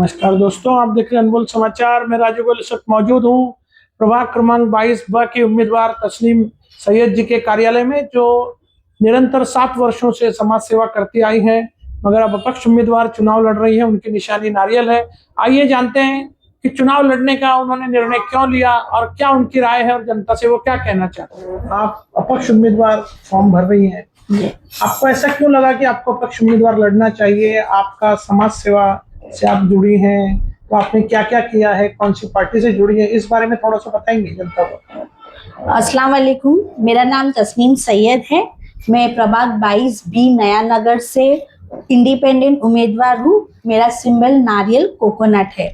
नमस्कार दोस्तों, आप देख रहे हैं अनमोल समाचार। मैं राजू गोयल इस वक्त मौजूद हूँ प्रभाग क्रमांक 22 के उम्मीदवार तस्नीम सैयद जी के कार्यालय में, जो निरंतर 7 वर्षों से समाज सेवा करती आई हैं, मगर अब अपक्ष उम्मीदवार चुनाव लड़ रही है। उनकी निशानी नारियल है। आइए जानते हैं कि चुनाव लड़ने का उन्होंने निर्णय क्यों लिया और क्या उनकी राय है और जनता से वो क्या कहना चाहते हैं। आप अपक्ष उम्मीदवार फॉर्म भर रही हैं, आपको ऐसा क्यों लगा कि आपको अपक्ष उम्मीदवार लड़ना चाहिए? आपका समाज सेवा से आप जुड़ी हैं, तो आपने क्या क्या किया है, कौन सी पार्टी से जुड़ी है, इस बारे में थोड़ा सा बताएंगे जनता को। अस्सलाम वालेकुम, मेरा नाम तस्नीम सैयद है। मैं प्रभाग 22B नया नगर से इंडिपेंडेंट उम्मीदवार हूँ। मेरा सिंबल नारियल कोकोनट है।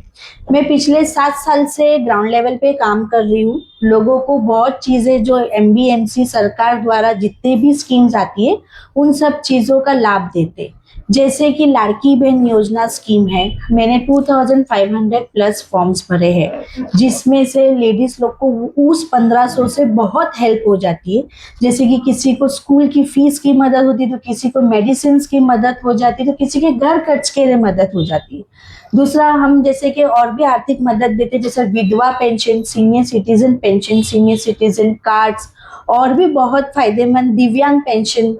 मैं पिछले 7 साल से ग्राउंड लेवल पे काम कर रही हूँ। लोगों को बहुत चीज़ें जो MBMC सरकार द्वारा जितने भी स्कीम्स आती है उन सब चीज़ों का लाभ देते, जैसे कि लाड़की बहन योजना स्कीम है। मैंने 2500 प्लस फॉर्म्स भरे हैं, जिसमें से लेडीज लोग को उस 1500 से बहुत हेल्प हो जाती है। जैसे कि किसी को स्कूल की फीस की मदद होती है, तो किसी को मेडिसिन की मदद हो जाती है, तो किसी के घर खर्च के लिए मदद हो जाती है। दूसरा, हम जैसे कि और भी आर्थिक मदद देते हैं, जैसे विधवा pension, senior citizen pension, senior citizen cards, और भी बहुत फायदेमंद दिव्यांग पेंशन।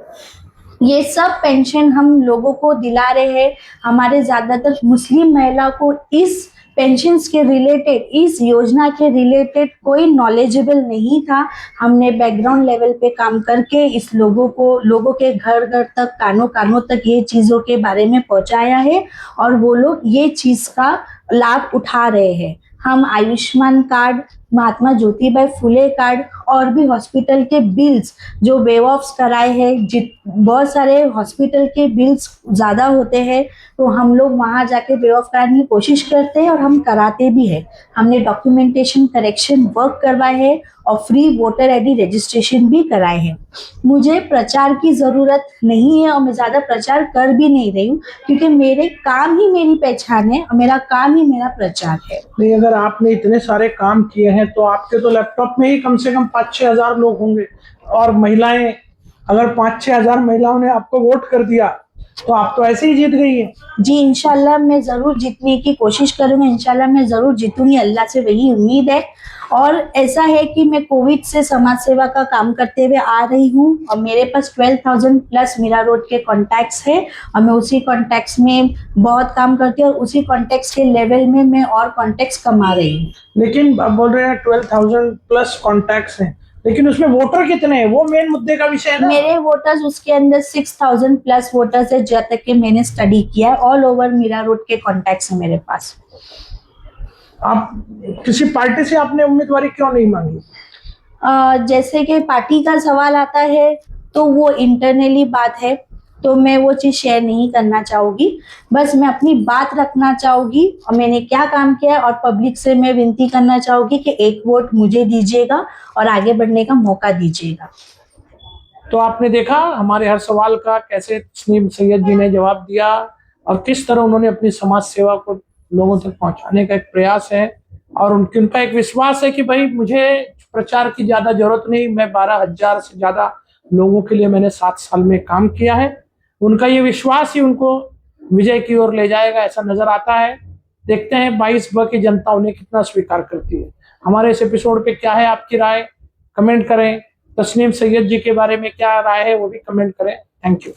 ये सब पेंशन हम लोगों को दिला रहे हैं। हमारे ज्यादातर मुस्लिम महिला को इस पेंशन्स के रिलेटेड, इस योजना के रिलेटेड कोई नॉलेजेबल नहीं था। हमने बैकग्राउंड लेवल पे काम करके इस लोगों के घर घर तक, कानों कानों तक ये चीज़ों के बारे में पहुंचाया है, और वो लोग ये चीज़ का लाभ उठा रहे हैं। हम आयुष्मान कार्ड, महात्मा ज्योतिबाई फुले कार्ड, और भी हॉस्पिटल के बिल्स जो वेव ऑफ कराए हैं। बहुत सारे हॉस्पिटल के बिल्स ज़्यादा होते हैं, तो हम लोग वहाँ जाके वेव ऑफ कराने की कोशिश करते हैं, और हम कराते भी हैं। हमने डॉक्यूमेंटेशन करेक्शन वर्क करवाए हैं और फ्री वोटर ID रजिस्ट्रेशन भी कराए हैं। मुझे प्रचार की ज़रूरत नहीं है और मैं ज़्यादा प्रचार कर भी नहीं रही हूँ, क्योंकि मेरे काम ही मेरी पहचान है और मेरा काम ही मेरा प्रचार है। नहीं, अगर आपने इतने सारे काम किए हैं तो आपके तो लैपटॉप में ही कम से कम 5-6 हजार लोग होंगे, और महिलाएं, अगर 5-6 हजार महिलाओं ने आपको वोट कर दिया तो आप तो ऐसे ही जीत गई हैं। जी, इंशाल्लाह मैं ज़रूर जीतने की कोशिश करूँगी। इंशाल्लाह मैं ज़रूर जीतूंगी, अल्लाह से वही उम्मीद है। और ऐसा है कि मैं कोविड से समाज सेवा का काम करते हुए आ रही हूँ, और मेरे पास 12,000 प्लस मीरा रोड के कॉन्टैक्ट्स है, और मैं उसी कॉन्टैक्ट्स में बहुत काम करती हूँ, और उसी कॉन्टैक्ट्स के लेवल में मैं और कॉन्टैक्ट्स कमा रही हूँ। लेकिन आप बोल रहे हैं 12,000 प्लस कॉन्टैक्ट्स हैं, लेकिन उसमें वोटर कितने हैं, वो मेन मुद्दे का विषय है ना। मेरे वोटर्स उसके अंदर 6,000 प्लस वोटर्स है, जब तक कि मैंने स्टडी किया है। ऑल ओवर मीरा रोड के कॉन्टैक्ट्स है मेरे पास। आप किसी पार्टी से आपने उम्मीदवारी क्यों नहीं मांगी? जैसे कि पार्टी का सवाल आता है तो वो इंटरनली बात है, तो मैं वो चीज़ शेयर नहीं करना चाहूँगी। बस मैं अपनी बात रखना चाहूँगी, और मैंने क्या काम किया है, और पब्लिक से मैं विनती करना चाहूँगी कि एक वोट मुझे दीजिएगा और आगे बढ़ने का मौका दीजिएगा। तो आपने देखा हमारे हर सवाल का कैसे तस्नीम सैयद जी ने जवाब दिया, और किस तरह उन्होंने अपनी समाज सेवा को लोगों तक पहुंचाने का एक प्रयास है, और उनका एक विश्वास है कि भाई मुझे प्रचार की ज्यादा जरूरत नहीं, मैं 12,000 से ज्यादा लोगों के लिए मैंने 7 साल में काम किया है। उनका ये विश्वास ही उनको विजय की ओर ले जाएगा, ऐसा नजर आता है। देखते हैं 22 की जनता उन्हें कितना स्वीकार करती है। हमारे इस एपिसोड पे क्या है आपकी राय, कमेंट करें। तस्नीम सैयद जी के बारे में क्या राय है वो भी कमेंट करें। Thank you.